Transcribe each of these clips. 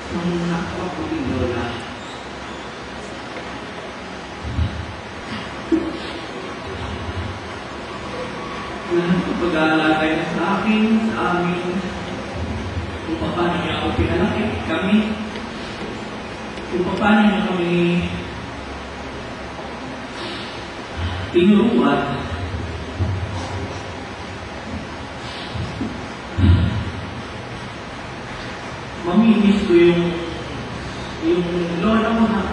Ang nakakapuling lola. Lahat ng pag-aalala niya sa akin, sa amin, kung paano niya ako pinalaki, kami, kung paano niya kami tinuruan. Mamimiss ko yung lola mo na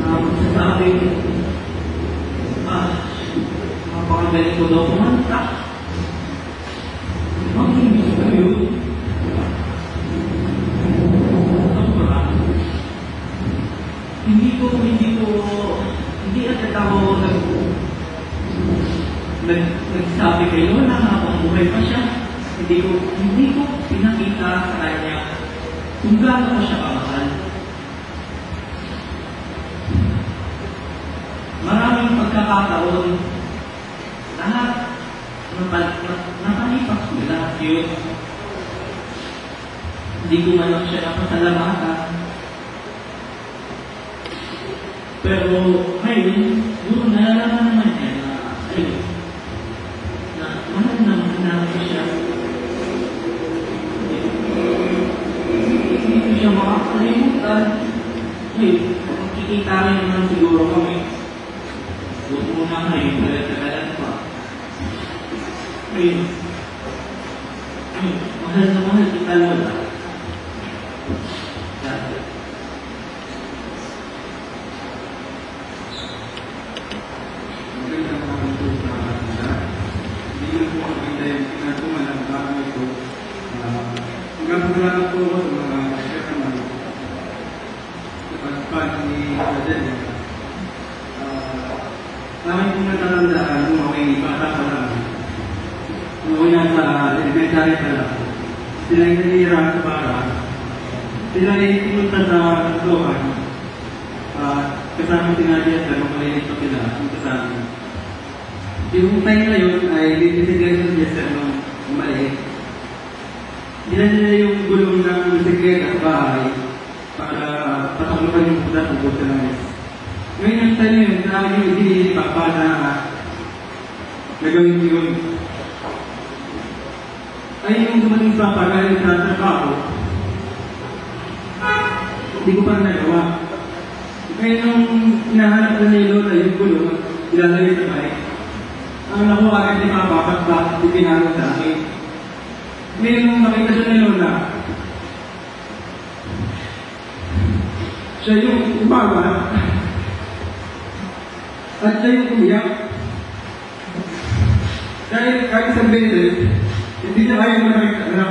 magsasabi, napakagaling ko daw kumanta. Mamimiss ko yun. Hindi agad ako nagsabi kay lola habang buhay pa siya. Hindi ko pinakita sa kanya kung gaano ko siya kamahal. Maraming pagkakataon, lahat napalipas ko lahat yun. Hindi ko man lang siya napasalamatan. Pero ngayon, siguro nalalaman naman niya na mahal naman ko siya. Hindi ko siya makakalimutan. Makikita rin naman siguro kami. Huwag mo na ngayon, tagal-tagalan pa. Mahal na mahal kita lola. Nagpapagalaman po ako sa mga kasyaman sa pagpag ni Aden. Namin kong natatandaan nung ako'y bata pa lang. Nung ako'y nasa elementary pa lang. Sila yung nanihirang sa bara. Sila ay pumunta sa Dohan. Kasama si Nadia at nung maliit pa sila. Kasama. Yung time na yun ay bibisikleta sa Jester nung maliit. Dinan nila yung gulong ng bisikleta sa bahay para pataklupan yung puta ng buta ng mes. Ngayon yung time yun, na yung idinipa para nagawin yun. Ay yung dumating sa pagaling sa trabaho, hindi ko pa nagawa. Ngayon nung hinahanap na ni Lola yung gulong, ilalagay sa bahay. Ang nakuha agad ni Papa, bakit ipinalo sa akin. Ngayon nung nakita siya ni Lola, siya yung umawa at siya yung umiyak. Dahil kahit isang beses, hindi niya kaya makikita.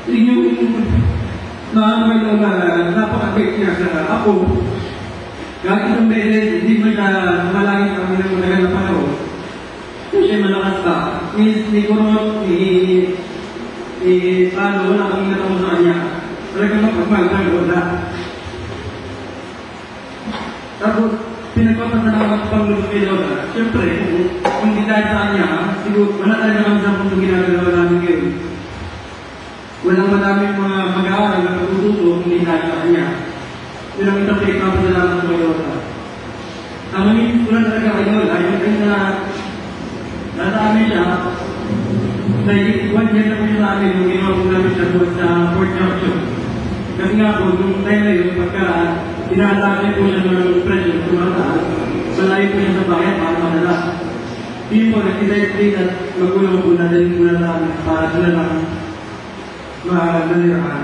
Yun yung nakamay Lola, napakabait niya sa ako. Kahit isang beses, hindi mo siya malangit kami ng matagal na panahon. Siya malakas ka. Ni Kurot, ni Palo, wala kami natawag sa kanya. Talagang mapagmahal ng Lola. Tapos, pinagpapasalamat ko pang lupa kay Lola. Siyempre, kung hindi dahil sa kanya, siguro, wala talaga kami sa kung ginagawa namin ngayon. Walang madaming mga mag-aaral na pagtututo kung hindi dahil sa kanya. Yun ang isang pinagpapasalamat ko kay Lola. Ang mamimiss ko lang talaga kay Lola, yung kaya na nasa amin siya, dahil 1 year na po siya sa amin nung ginawa po namin siya sa Fort Junction. Kasi nga po, nung time na yun, pagka inaatake po siya ng pressure, tumataas, malayo po siya sa bayan para madala. Hindi po, nag-decide din at magulang po na dahil muna namin para sila lang manirahan.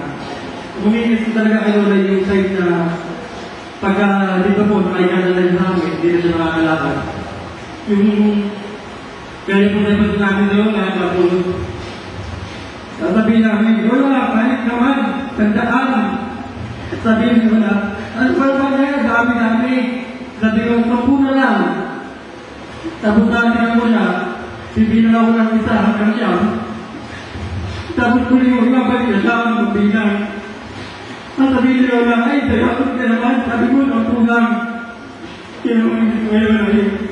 Mamimiss ko talaga kayo na yung side na pagka, di ba po, nakaikanalay sa amin, hindi na siya nakakalakad. Yung kaya po tayo namin doon, tapos sasabihin namin, wala, panik naman, tandaan. At sabihin mo na, ano ba niya, dami-dami. Sabi ko, 10 na lang. Tapos sabi ko na, sibilang ako ng isa hanggang siya. Tapos kung yung ibabalik na siya, magbilang. At sabihin nyo na, ay, sayakot ka naman. Sabi ko, 10 lang. Kaya hindi ko ngayon na yun.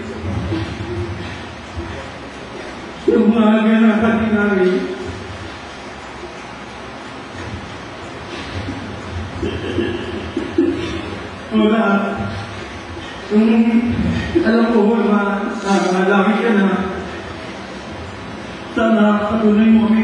Yung mga ganapan namin, Wala. Yung, alam ko, malaki ka na. Sana patuloy mo kami